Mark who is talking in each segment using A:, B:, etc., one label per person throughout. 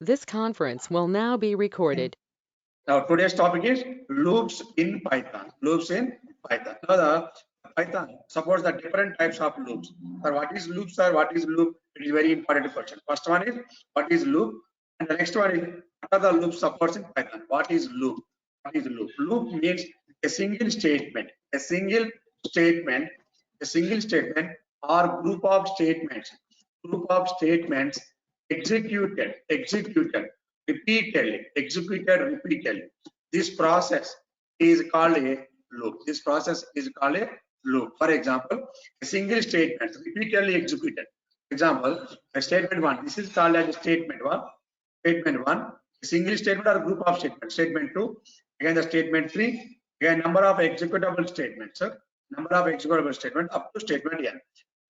A: This conference will now be recorded.
B: Now today's topic is loops in Python. Loops in Python. Now the Python supports the different types of loops. Sir, what is loop, sir? What is loop? It is very important question. First one is what is loop, and the next one is what are the loop supports in Python? What is loop? What is loop? Loop means a single statement, a single statement, a single statement or group of statements executed repeatedly. This process is called a loop. This process is called a loop. For example, a single statement repeatedly executed. Example, a statement one. This is called as statement one. Statement one, a single statement or group of statements. Statement two, again the statement three, again number of executable statements. Number of executable statements up to statement n.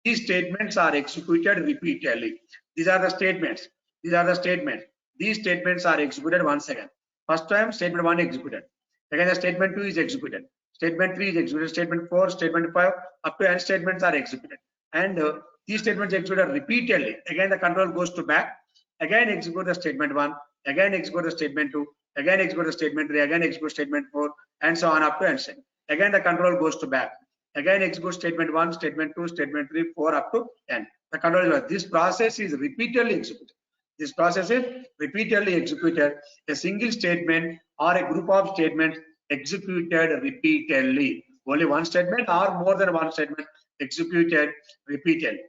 B: These statements are executed repeatedly. These are the statements. These are the statements. These statements are executed once again. First time statement 1 executed. Again the statement 2 is executed. Statement 3 is executed. Statement 4, statement 5, up to n statements are executed. And these statements executed repeatedly. Again the control goes to back. Again execute the statement 1. Again execute the statement 2. Again execute the statement 3. Again execute statement 4, and so on up to n. Again the control goes to back. Again execute statement 1, statement 2, statement 3, 4 up to n. The control is this process is repeatedly executed. This process is repeatedly executed. A single statement or a group of statements executed repeatedly. Only one statement or more than one statement executed repeatedly.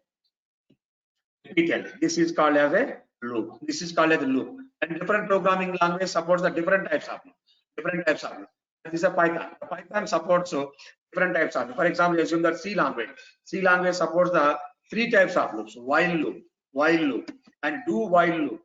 B: This is called as a loop. This is called as a loop. And different programming language supports the different types of loop. Different types of loop. This is a Python. Python supports different types of loop. For example, assume that C language. C language supports the three types of loops: while loop, and do while loop,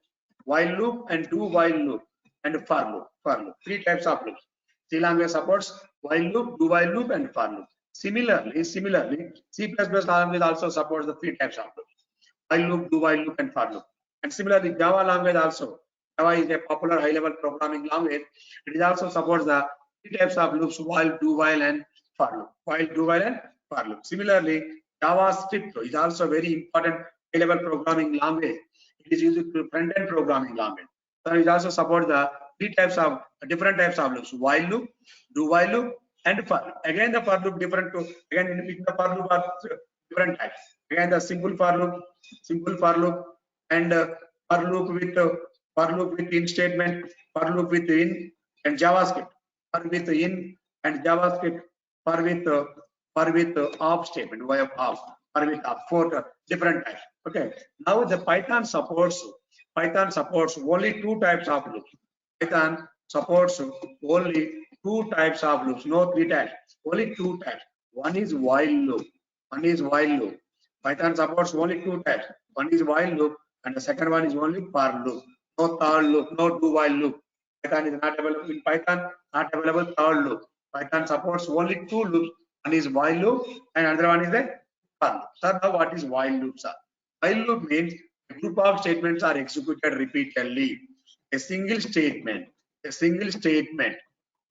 B: and do while loop, and for loop. Three types of loops. C language supports while loop, do while loop, and for loop. Similarly, C++ language also supports the three types of loops: while loop, do while loop, and for loop. And similarly, Java language also. Java is a popular high-level programming language. It also supports the three types of loops: while, do while, and for loop. While, do while, and for loop. Similarly, JavaScript is also very important high-level programming language. It is used to front-end programming language. So it also supports the different types of loops: while loop, do while loop, and for loop. Again, the for loop different to again in the for loop are different types. Again, the simple for loop, and for loop with in statement, for loop with in, and JavaScript for with in, and JavaScript for with off statement, way of off, for with off, four different types. Okay. Now the Python supports only two types of loops. Python supports only two types of loops, no three types, only two types. One is while loop. Python supports only two types. One is while loop, and the second one is only for loop. No third loop, no do while loop. Python is not available in Python, not available third loop. Python supports only two loops. One is while loop, and another one is the for loop. So now what is while loop, sir? While loop means a group of statements are executed repeatedly. A single statement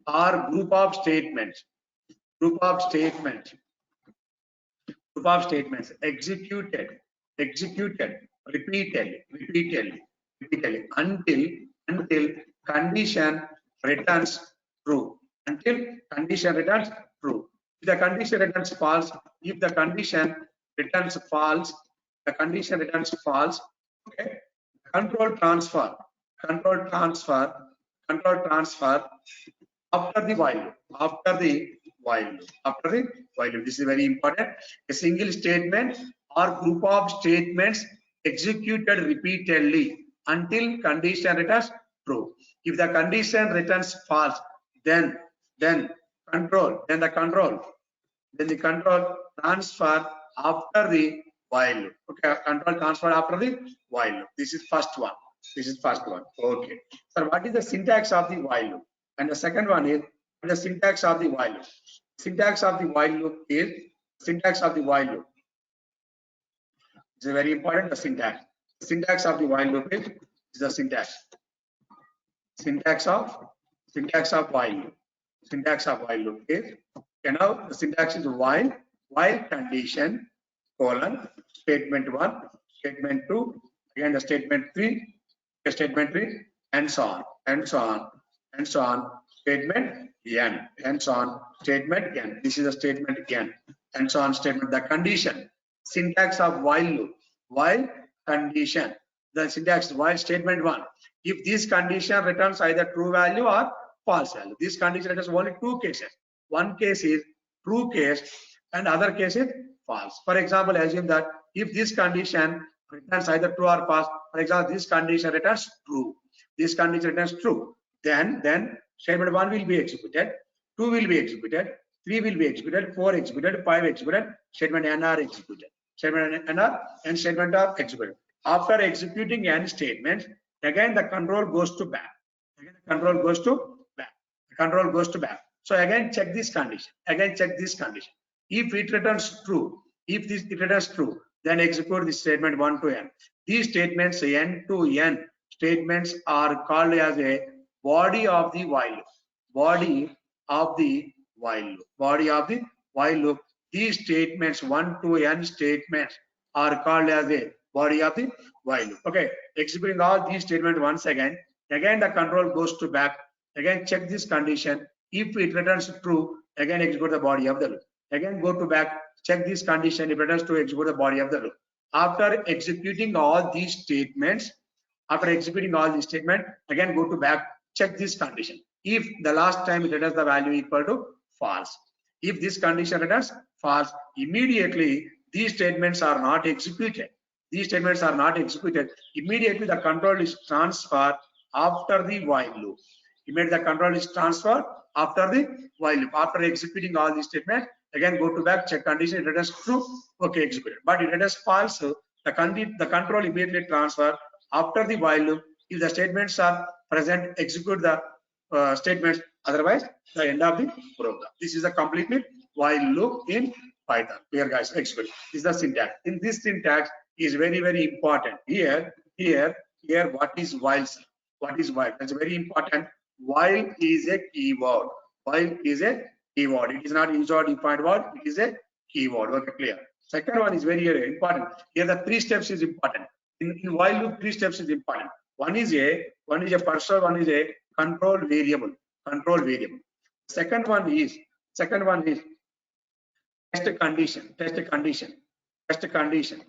B: or group of statements executed repeatedly until condition returns true. If the condition returns false, okay, control transfer after the while loop. This is very important. A single statement or group of statements executed repeatedly until condition returns true. If the condition returns false, then the control transfer after the while loop. Okay, control transfer after the while loop. This is first one. Okay. So what is the syntax of the while loop? And the second one is the syntax of the while loop. Syntax of the while loop is very important. The syntax of the while loop is the syntax of while loop. Is, you know, the syntax is while condition colon statement 1, statement 2, again the statement 3, statement 3, and so on, and so on, and so on. Statement n, and so on. Statement n. This is a statement n, and so on. Statement. The condition. Syntax of while loop. While condition. The syntax while statement 1. If this condition returns either true value or false value. This condition returns only two cases. One case is true case, and other case is false. For example, assume that if this condition returns either true or false, for example, this condition returns true. This condition returns true. Then statement 1 will be executed, 2 will be executed, 3 will be executed, 4 executed, 5 executed, statement n are executed. Statement n are and statement are executed. After executing n statements, again the control goes to back. Again the control goes to back. The control goes to back. So again check this condition. Again check this condition. If it returns true, if it returns true, then execute the statement 1 to n. These statements n to n statements are called as a body of the while loop. Body of the while loop. Body of the while loop. These statements 1 to n statements are called as a body of the while loop. Okay, executing all these statements once again. Again the control goes to back. Again check this condition. If it returns true, again execute the body of the loop. Again go to back, check this condition. If it returns true, execute the body of the loop. After executing all these statements, again go to back, check this condition. If the last time it returns the value equal to false. If this condition returns false, immediately these statements are not executed. These statements are not executed. Immediately the control is transferred after the while loop. Immediately the control is transferred after the while loop. After executing all these statements, again go to back, check condition, it returns true, okay, executed. But it returns false, the control immediately transfer after the while loop. If the statements are present, execute the statements, otherwise the end of the program. This is a completely while loop in Python. Here guys, execute. This is the syntax. In this syntax is very important. Here what is while? What is while? That's very important. While is a keyword. While is a keyword. It is not user defined word. It is a keyword. Okay, clear. Second one is very important. Here the 3 steps is important. In while loop 3 steps is important. One is a cursor. One is a control variable. Control variable. Second one is test condition. Test condition. Test condition.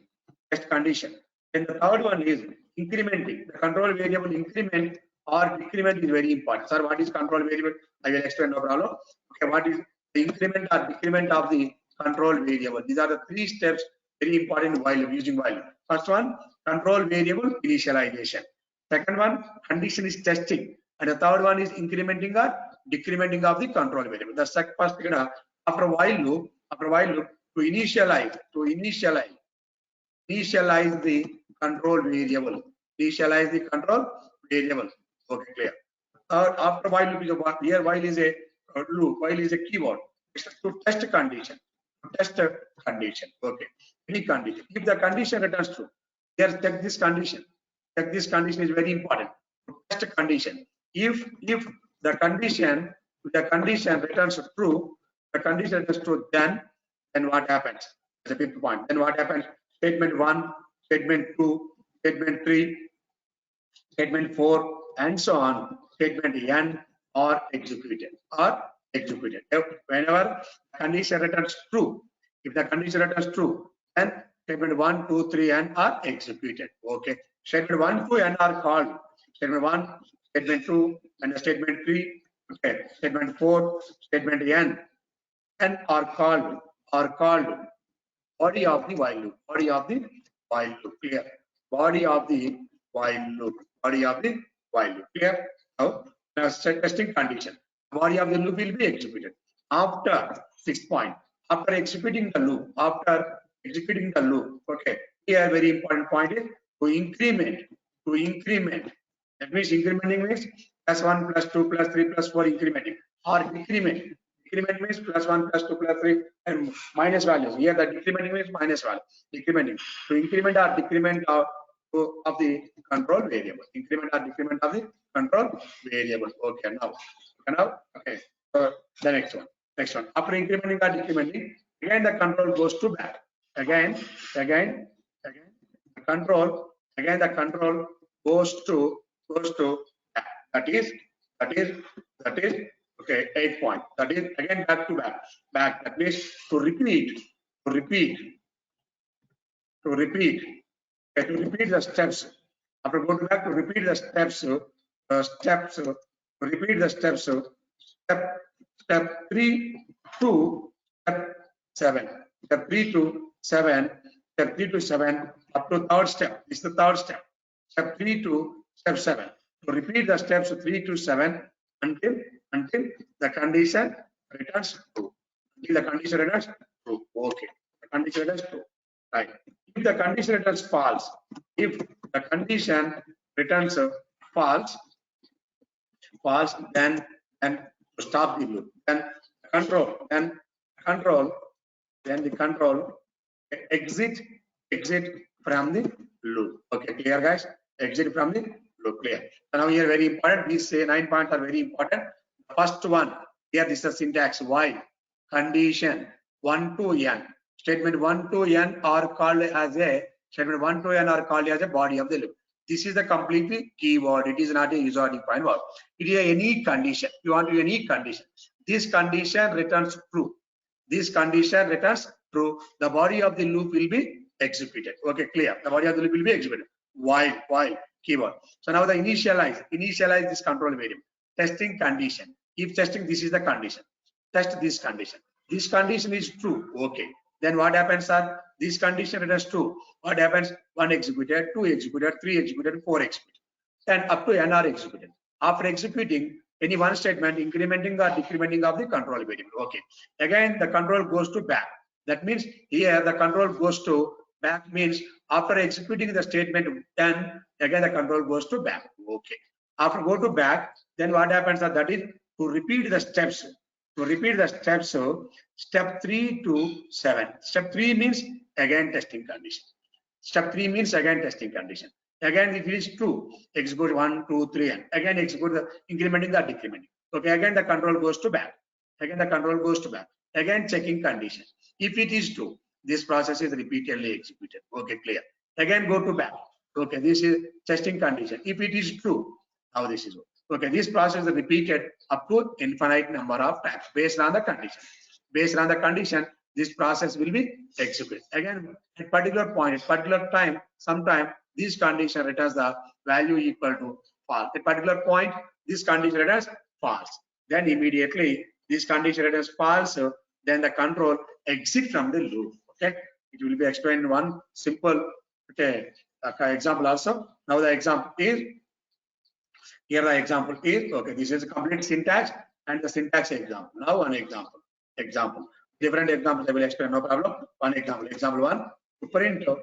B: Test condition. And the third one is incrementing. The control variable increment or decrement is very important. Sir, what is control variable? I will explain, no problem. Okay, what is the increment or decrement of the control variable? These are the 3 steps very important while using while. First one, control variable initialization. Second one, condition is testing. And the third one is incrementing or decrementing of the control variable. The first, after while loop, to initialize the control variable. Initialize the control variable. Okay, clear. After while loop is a here while is a loop, while is a keyword. It's to test condition. Test condition. Okay. Any condition. If the condition returns true, here check this condition. Check this condition is very important. Test condition. If the condition returns true, then what happens? That's a big point. Then what happens? Statement 1, statement 2, statement 3, statement 4, and so on. Statement n are executed. Whenever condition returns true, if the condition returns true, then statement 1, 2, 3, and are executed. Okay. Statement 1, 2, and are called. Statement 1, statement 2, and statement 3. Okay. Statement 4, statement n, and are called body of the while loop. Body of the while loop. Clear. Body of the while loop. Body of the while loop. Clear. Now, testing condition. Body of the loop will be executed. After 6th point, after executing the loop, okay. Here very important point is to increment. That means incrementing means +1 +2 +3 +4 incrementing, or decrement. Decrement means +1 +2 +3 and minus values. Here the decrementing means minus value. Decrementing. To increment or decrement of the control variable. Increment or decrement of the control variable. Okay, now. Okay. So the next one. After incrementing or decrementing, again the control goes to back. Again the control goes to that is okay, 8 point. That is again back to back. That means to repeat the steps. After going back to repeat the steps, repeat the steps. Step 3 to step 7. Step 3 to 7. Step 3 to 7 up to third step. This is the third step. Step 3 to step 7. So repeat the steps 3 to 7 until the condition returns true. Until the condition returns true. Okay. The condition returns true. Right. If the condition returns false, if the condition returns false, then stop the loop. Then the control exit from the loop. Okay, clear guys? Exit from the loop. Clear. So now here very important. These 9 points are very important. The first one here, this is the syntax. While condition 1 to n. Statement 1 to n are called as a body of the loop. This is the completely keyword. It is not a user defined word. It is a unique condition. You want a unique condition. This condition returns true. This condition returns true. The body of the loop will be executed. Okay, clear. The body of the loop will be executed. While keyword. So now the initialize this control variable. Testing condition. If testing, this is the condition. Test this condition. This condition is true. Okay. Then what happens, sir? This condition returns true. What happens? 1 executed, 2 executed, 3 executed, 4 executed. And up to n are executed. After executing any one statement, incrementing or decrementing of the control variable. Okay. Again, the control goes to back. That means here the control goes to back means after executing the statement, then again the control goes to back. Okay. After go to back, then what happens? That is to repeat the steps. So step 3 to 7. Step 3 means again testing condition. Step 3 means again testing condition. Again, if it is true, execute 1, 2, 3, and again execute the incrementing or decrementing. Okay, again the control goes to back. Again checking condition. If it is true, this process is repeatedly executed. Okay, clear. Again go to back. Okay, this is testing condition. If it is true, now this is okay. This process is repeated up to infinite number of times based on the condition. Based on the condition, this process will be executed. Again, at particular point, at particular time, sometime this condition returns the value equal to false. At particular point, this condition returns false. Then immediately this condition returns false. Then the control exit from the loop. Okay, it will be explained in one simple example also. Now the example is here. The example is okay. This is a complete syntax and the syntax example. Now one example. Different examples I will explain. No problem. One example. Example 1. To print hello.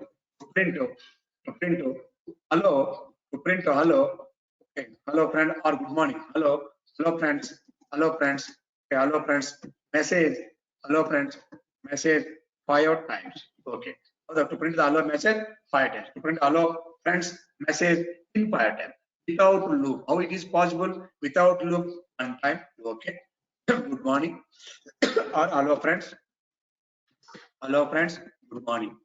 B: Okay. Hello friend or good morning. Hello friends. Okay. Hello friends. Message. Hello friends. Message 5 times. Okay. So to print the hello message 5 times. To print hello friends message in 5 times. Without loop. How it is possible? Without loop 1 time. Okay. Good morning. Or hello friends. Good morning.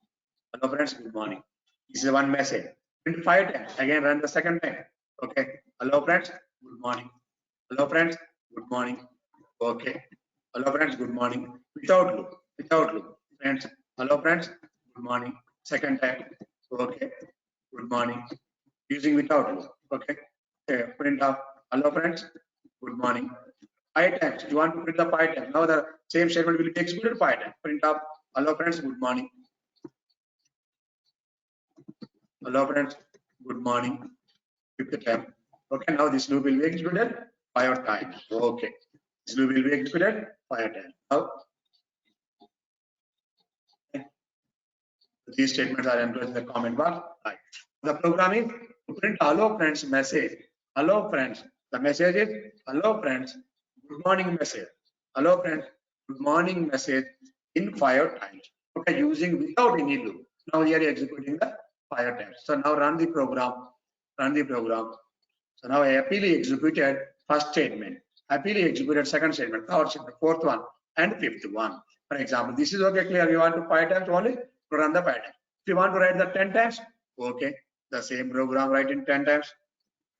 B: Hello friends, good morning. This is one message. Print 5 times. Again run the second time. Okay. Hello friends, good morning. Hello friends, good morning. Okay. Hello friends, good morning. Without loop. Friends. Hello friends, good morning. Second time. Okay. Good morning. Using without loop. Okay. Print of hello friends, good morning. 5 times. You want to print the 5 times. Now the same statement will be executed 5 times. Print of hello friends, good morning. Hello friends, good morning. 5th time. Okay, now this loop will be executed 5 times. Okay, this loop will be executed 5 times. Now these statements are enclosed in the comment box. Right. The program is to print hello friends message. Hello friends. The message is hello friends. Good morning message. Hello friends. Good morning message in 5 times. Okay, using without any loop. Now we are executing the 5 times. So now run the program. So now I happily executed first statement. Happily executed second statement, third statement, fourth one, and fifth one. For example, this is okay, clear. You want to 5 times only to run the 5 times. If you want to write the 10 times, okay. The same program write in 10 times.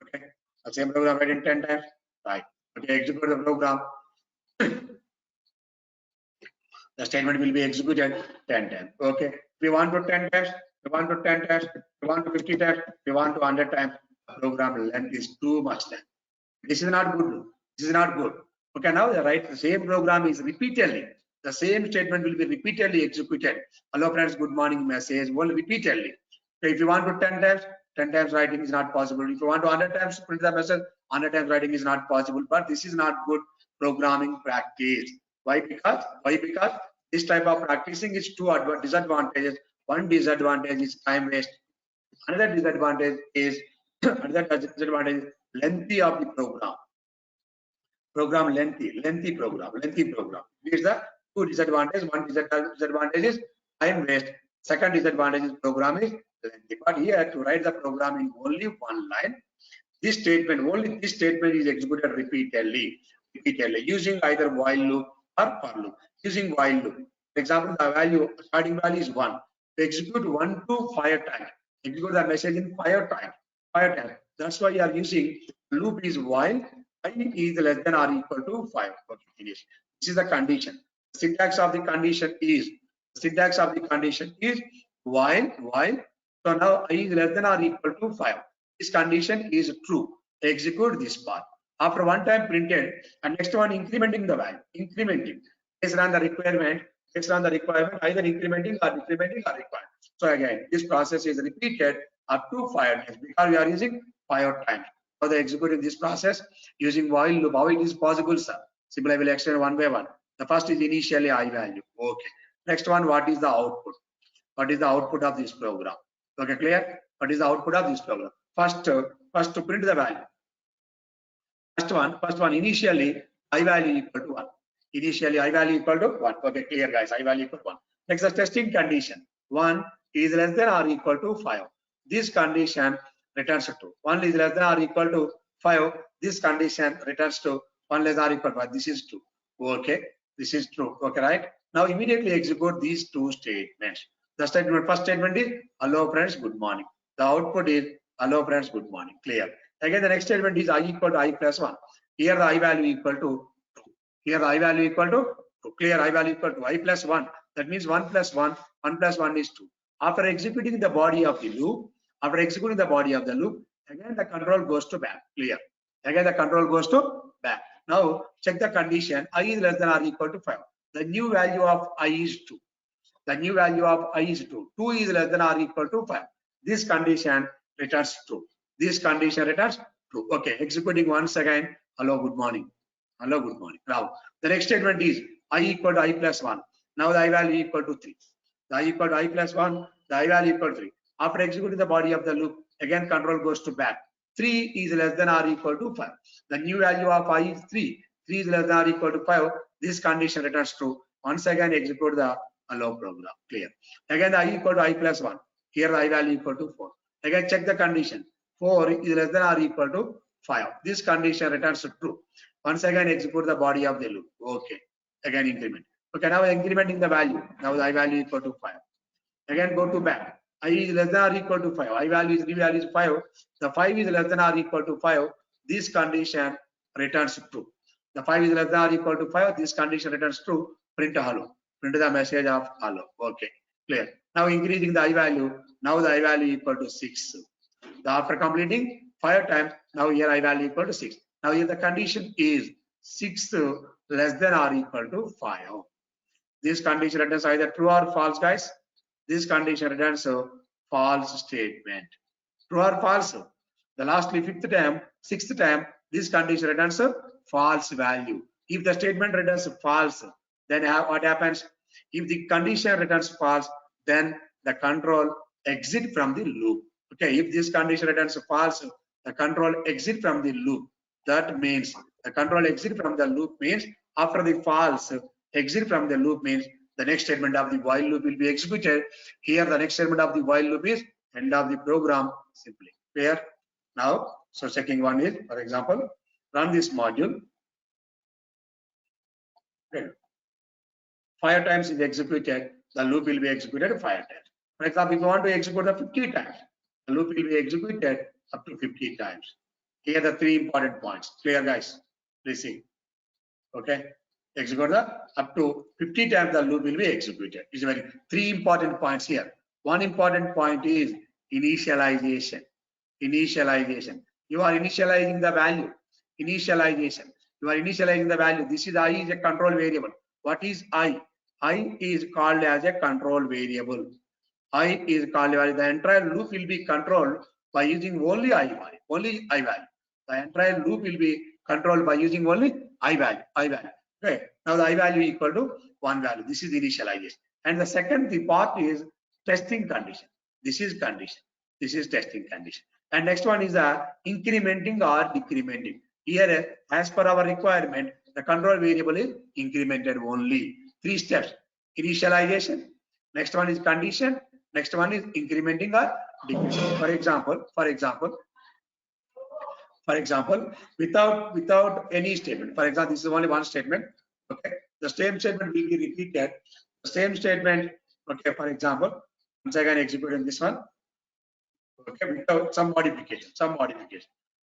B: Okay, the same program write in 10 times. Right. Okay, execute the program. The statement will be executed 10 times. Okay, we want to 10 times, we want to 10 times, we want to 50 times, we want to 100 times. The program length is too much then. This is not good. This is not good. Okay, now the right, the same program is repeatedly. The same statement will be repeatedly executed. Hello friends, good morning message will repeatedly. So if you want to 10 times writing is not possible. If you want to 100 times print the message, 100 times writing is not possible. But this is not good programming practice. Why? Because this type of practicing is two disadvantages. One disadvantage is time waste. Another disadvantage is lengthy of the program. Lengthy program. These are the two disadvantages. One disadvantage is time waste. Second disadvantage is program is lengthy. But here to write the program in only one line, this statement is executed repeatedly using either while loop or for loop. Using while loop, for example, the starting value is 1. To execute 1 to 5 times, execute the message in 5 times. That's why you are using loop is while I is less than or equal to 5. Okay, finish. This is the condition. Syntax of the condition is while. So now I is less than or equal to 5. This condition is true. Execute this part. After one time printed, and next one incrementing the value, based on the requirement, either incrementing or decrementing are required. So again, this process is repeated up to 5 times because we are using 5 times. Now the executing this process using while loop. How it is possible, sir? Simply I will explain one by one. The first is initially I value. Okay. Next one, what is the output? What is the output of this program? Okay, clear? What is the output of this program? First to print the value. First one, initially I value equal to 1. Initially I value equal to 1. Okay, clear guys, I value equal to 1. Next, the testing condition. 1 is less than or equal to 5. This condition returns to 1 is less than or equal to 5. This condition returns to 1 less than or equal to 5. This is true. Okay, this is true. Okay, right? Now immediately execute these two statements. The statement, first statement is hello friends, good morning. The output is hello friends, good morning. Clear. Again, the next statement is I equal to I plus 1. Here the I value equal to 2. Here the I value equal to 2. Clear, I value equal to I plus 1. That means 1 plus 1 plus 1 is 2. After executing the body of the loop, again the control goes to back. Clear. Again the control goes to back. Now check the condition. I is less than or equal to 5. The new value of I is 2. The new value of I is 2. 2 is less than or equal to 5. This condition returns true. This condition returns true. Okay, executing once again. Hello, good morning. Hello, good morning. Now, the next statement is I equal to I plus 1. Now the I value equal to 3. The I equal to I plus 1. The I value equal to 3. After executing the body of the loop, again control goes to back. 3 is less than or equal to 5. The new value of I is 3. 3 is less than or equal to 5. This condition returns true. Once again, execute the allow program. Clear. Again, the I equal to I plus 1. Here the I value equal to 4. Again, check the condition. 4 is less than or equal to 5. This condition returns true. Once again, execute the body of the loop. Okay. Again, increment. Okay, now incrementing the value. Now the I value equal to 5. Again, go to back. I is less than or equal to 5. I value is 5. The 5 is less than or equal to 5. This condition returns true. The 5 is less than or equal to 5. This condition returns true. Print hello. Print the message of hello. Okay. Clear. Now increasing the I value. Now the I value equal to 6. After completing 5 times, now here I value equal to 6. Now here the condition is 6 less than or equal to 5. This condition returns either true or false, guys. This condition returns a false statement. True or false? The lastly 5th time, 6th time, this condition returns a false value. If the statement returns false, then what happens? If the condition returns false, then the control exit from the loop. Okay, if this condition returns false, the control exit from the loop. That means the control exit from the loop means after the false exit from the loop means the next statement of the while loop will be executed. Here the next statement of the while loop is end of the program simply. Clear? Now, so checking one is, for example, run this module. Okay. 5 times is executed, the loop will be executed 5 times. For example, if you want to execute the 50 times, The loop will be executed up to 50 times. Here are the 3 important points. Clear, guys? Please see. Okay. Execute the up to 50 times the loop will be executed. It's very 3 important points here. One important point is initialization. Initialization. You are initializing the value. Initialization. You are initializing the value. This is I is a control variable. What is I? I is called as a control variable. I is called the entire loop will be controlled by using only I value. Only I value. The entire loop will be controlled by using only I value. I value. Okay. Now the I value equal to 1 value. This is initialization. And the second the part is testing condition. This is condition. This is testing condition. And next one is incrementing or decrementing. Here, as per our requirement, the control variable is incremented only. 3 steps. Initialization. Next one is condition. Next one is incrementing or decrementing. For example, without any statement. For example, this is only one statement. Okay, the same statement will be repeated. The same statement. Okay, for example, once again executing this one. Okay, without some modification.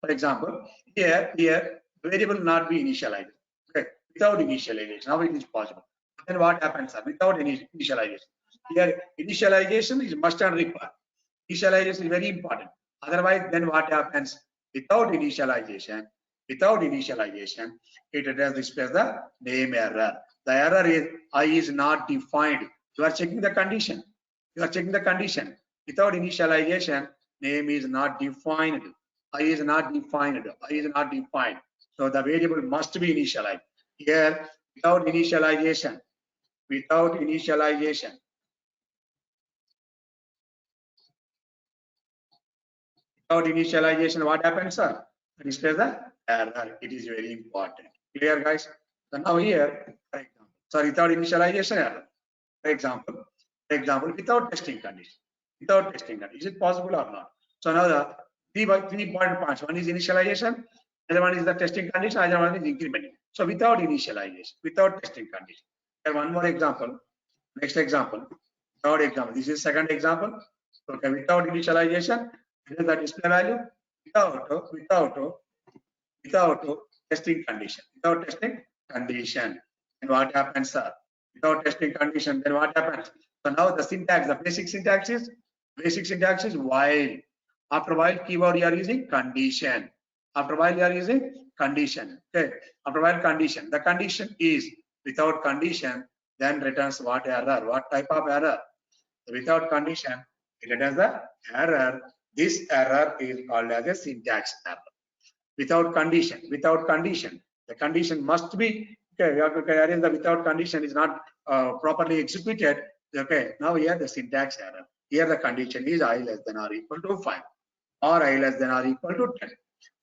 B: For example, here variable not be initialized. Okay, without initialization, now it is possible. Then what happens? Without any initialization. Here initialization is must and required. Initialization is very important. Otherwise, then what happens? Without initialization, it does display the name error. The error is I is not defined. You are checking the condition. Without initialization, name is not defined. I is not defined. So the variable must be initialized. Here, without initialization, what happens, sir? Display the error. It is very important. Clear, guys? So now here, for example, sorry, without initialization error. For example, without testing condition. Is it possible or not? So now the three important points. One is initialization, another one is the testing condition, another one is incrementing. So without initialization, without testing condition. And one more example. Next example. Third example. This is second example. Okay, without initialization, this is the display value. Without testing condition. And what happens, sir? Without testing condition, then what happens? So now the syntax, the basic syntax is while. After while keyword you are using condition. Okay. After while condition. The condition is without condition, then returns what error? What type of error? Without condition, it returns the error. This error is called as a syntax error. Without condition. The condition must be okay. The without condition is not properly executed. Okay. Now here the syntax error. Here the condition is I less than or equal to 5 or I less than or equal to 10.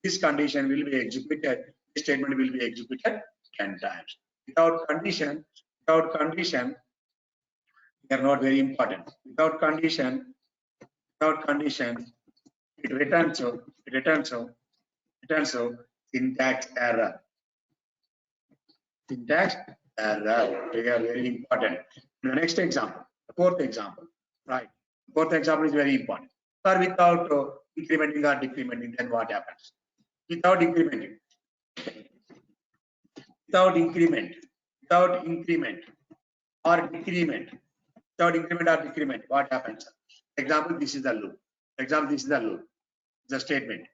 B: This condition will be executed. This statement will be executed 10 times. Without condition, they are not very important. Without condition, it returns syntax error. They are very important. The next example, the fourth example, right? Fourth example is very important. Or without incrementing or decrementing, then what happens? Without incrementing, without increment or decrement, what happens? Example, this is the loop. The statement.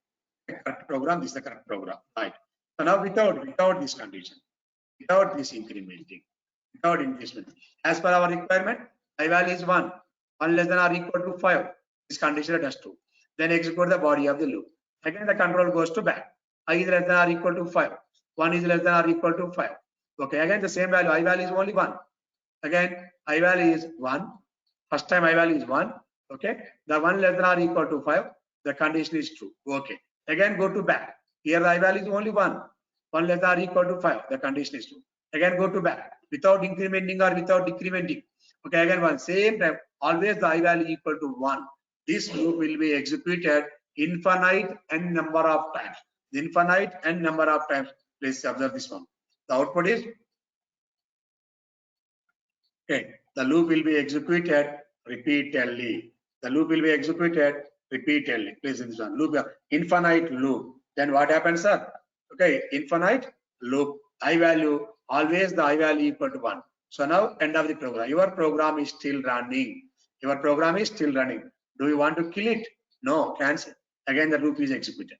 B: The correct program, this is the correct program, right? So now without this condition, without this incrementing, without increment, as per our requirement, I value is 1 less than or equal to 5. This condition is true. Then execute the body of the loop. Again, the control goes to back. I is less than or equal to 5. 1 is less than or equal to 5. Okay, again the same value. I value is only 1. Again, I value is 1. First time I value is 1. Okay, the 1 less than or equal to 5. The condition is true. Okay. Again, go to back. Here the I value is only 1. 1 less than or equal to 5. The condition is true. Again, go to back without incrementing or without decrementing. Okay, again one same time. Always the I value equal to 1. This loop will be executed infinite n number of times. Please observe this one. The output is okay. The loop will be executed repeatedly. repeatedly. Please this one loop, infinite loop. Then what happens, sir? Okay, infinite loop. I value always the I value equal to 1. So now end of the program. Your program is still running. Your program is still running. Do you want to kill it? No, cancel. Again the loop is executed.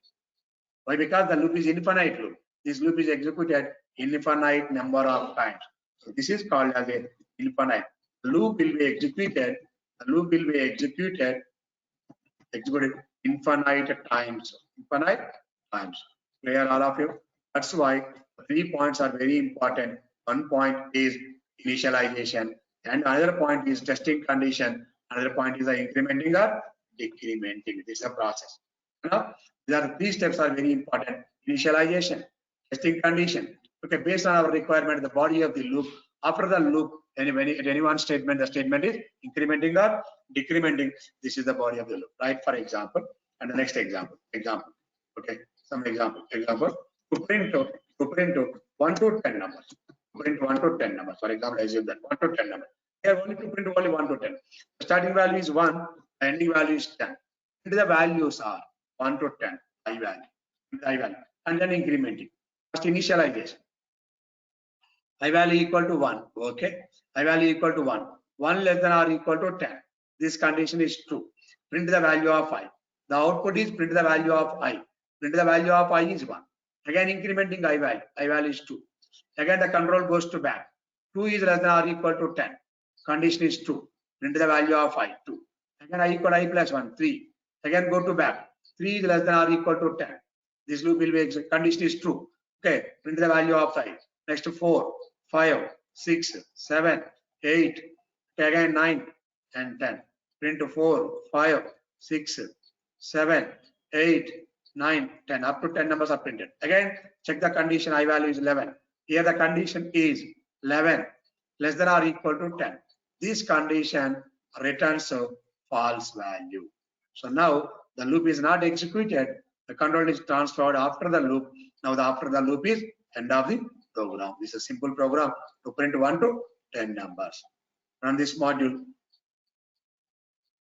B: Why? Because the loop is infinite loop. This loop is executed infinite number of times. So this is called as a infinite. The loop will be executed. The loop will be executed infinite times. Infinite times. Clear all of you? That's why 3 points are very important. One point is initialization, and another point is testing condition. Another point is the incrementing or decrementing. This is a process. Now, these are 3 steps are very important. Initialization, testing condition. Okay, based on our requirement, the body of the loop. After the loop, at any one statement, the statement is incrementing or decrementing. This is the body of the loop, right? For example, and the next example. Okay, some example. To print 1 to 10 numbers. Print 1 to 10 numbers. For example, assume that 1 to 10 numbers. Here only to print only 1 to 10. The starting value is 1, the ending value is 10. And the values are 1 to 10, I value, and then incrementing. First initialization. I value equal to 1. Okay. I value equal to 1. 1 less than or equal to 10. This condition is true. Print the value of I. The output is print the value of I. Print the value of I is 1. Again incrementing I value. I value is 2. Again the control goes to back. 2 is less than or equal to 10. Condition is true. Print the value of I 2. Again I equal I plus 1 3. Again go to back. 3 is less than or equal to 10. This loop will be condition is true. Okay. Print the value of I. Next 4, 5, 6, 7, 8, again 9 and 10. Print 4, 5, 6, 7, 8, 9, 10. Up to 10 numbers are printed. Again, check the condition. I value is 11. Here the condition is 11 less than or equal to 10. This condition returns a false value. So now the loop is not executed. The control is transferred after the loop. Now after the loop is end of the program. This is a simple program to print 1 to 10 numbers. Run this module.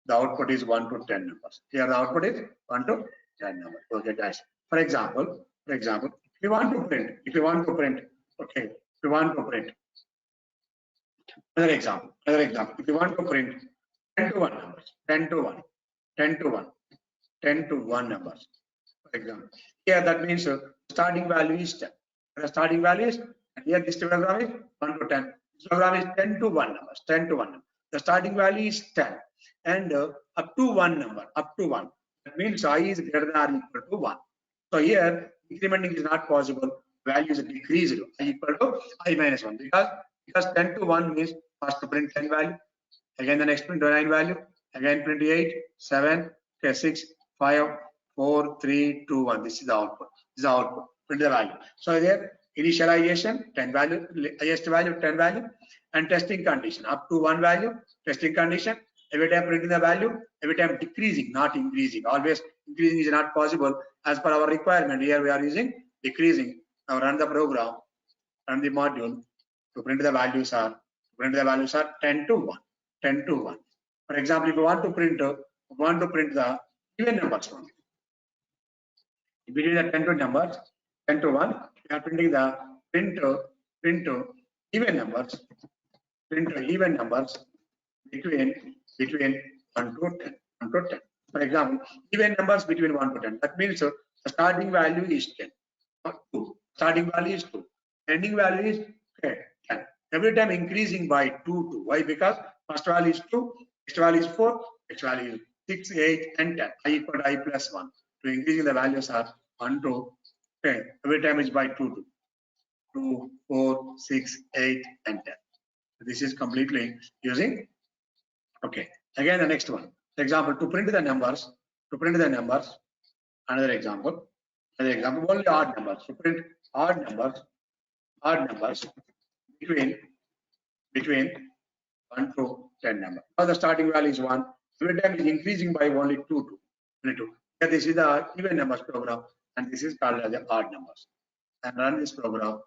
B: The output is 1 to 10 numbers. Here the output is 1 to 10 numbers. Okay, guys. For example, if you want to print, okay, if you want to print, another example. If you want to print 10 to 1 numbers, 10 to 1, 10 to 1, 10 to 1 numbers. For example, here that means starting value is 10. The starting value is, and here this program is 1 to 10. This program is 10 to 1 numbers, 10 to 1 number. The starting value is 10 and up to 1 number, up to 1. That means I is greater than or equal to 1. So here incrementing is not possible. Value is decreased. I equal to I minus 1 because 10 to 1 means first to print 10 value, again the next print 9 value, again print 8, 7, okay, 6, 5, 4, 3, 2, 1. This is the output. This is the output. Print the value. So there initialization 10 value, highest value 10 value, and testing condition up to 1 value. Testing condition every time printing the value, every time decreasing, not increasing. Always increasing is not possible as per our requirement. Here we are using decreasing. Now run the program, run the module to print the values are 10 to 1, 10 to 1. For example, if you want to print the even numbers only. Between the 10 to numbers, 10 to 1, we are printing the print even numbers, between 1 to 10, 1 to 10. For example, even numbers between 1 to 10. That means the starting value is 10. 2. Starting value is 2. Ending value is 10. Every time increasing by 2. Why? Because first value is 2, next value is 4, next value is 6, 8, and 10. I equal to I plus 1. So increasing the values are 1 to 10. Every time is by 2, 4, 6, 8, and 10. This is completely using. Okay. Again, the next one. For example, to print the numbers, another example, only odd numbers. To print odd numbers between 1 to 10 number. Now the starting value is 1. Every time is increasing by only 2. Here this is the even numbers program, and this is called as the odd numbers. And run this program.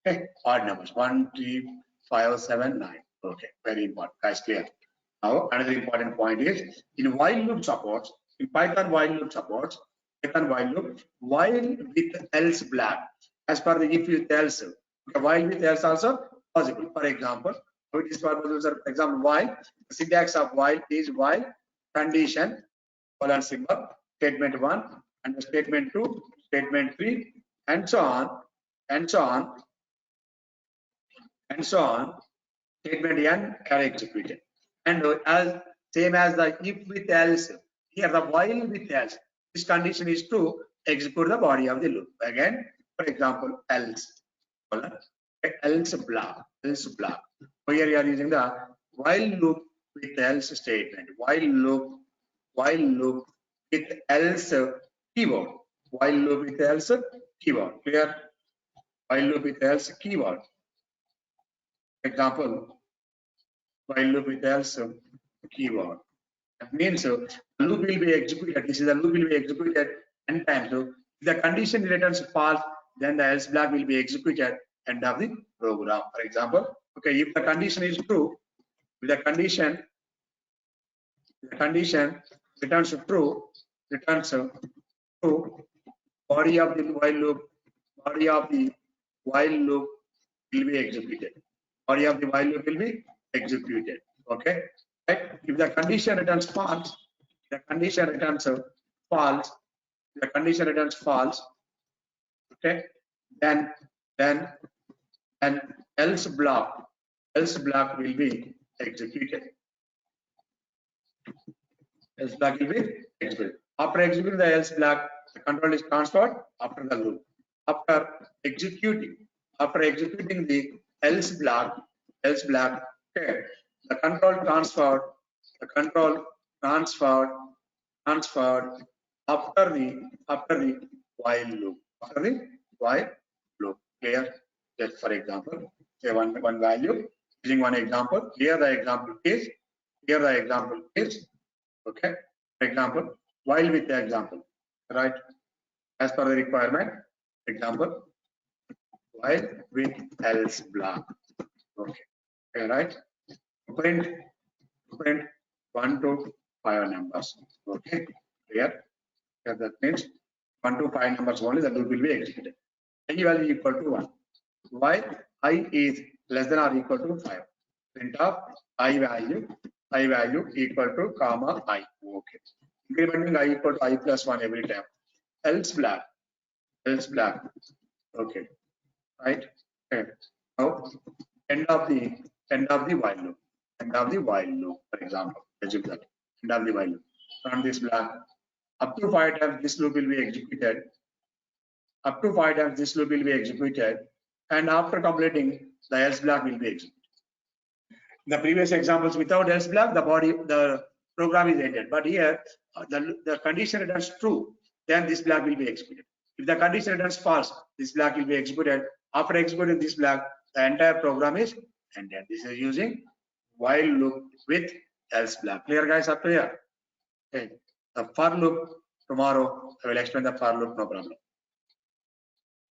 B: Okay, odd numbers 1, 3, 5, 7, 9. Okay, very important. Guys, clear. Now, another important point is in while loop supports, in Python while loop supports, Python while loop, while with else black, as per the if with else. Okay, while with else also possible. For example, it is for example, while the syntax of while is while condition colon symbol statement 1 and the statement 2, statement 3, and so on, and so on, and so on. Statement n are executed. And as same as the if with else, here the while with else, this condition is to execute the body of the loop. Again, for example, else, else block, else block. So here you are using the while loop with else statement, while loop with else keyword, while loop with else keyword. Clear? While loop with else keyword. Example, while loop with else keyword. That means loop will be executed. This is the loop will be executed n times. So if the condition returns false, then the else block will be executed end of the program. For example, okay, if the condition is true, if the condition returns true, body of the while loop will be executed. Body of the while loop will be executed. Okay. Right? If the condition returns false, the condition returns false, okay, then else block will be executed. Else block will be executed. After executing the else block, the control is transferred after the loop. After executing the else block, okay, the control transferred after the while loop. Clear? Just for example, say one value using one example. Here the example is okay. For example, while with the example, right? As per the requirement, example, while with else block. Okay, right? Print 1 to 5 numbers. Okay, here that means 1 to 5 numbers only the loop will be executed. I value equal to 1. While I is less than or equal to 5. Print of I value equal to comma I. Okay. Incrementing I equal to I plus 1 every time. Else black. Okay. Right. Okay. Now end of the while loop. For example, assume that end of the while loop. Run this black. Up to 5 times this loop will be executed. And after completing, the else block will be executed. The previous examples without else block, the program is ended. But here, the condition returns true, then this block will be executed. If the condition returns false, this block will be executed. After executing this block, the entire program is ended. This is using while loop with else block. Clear, guys? Up to here. Okay. The for loop tomorrow I will explain the for loop. No problem.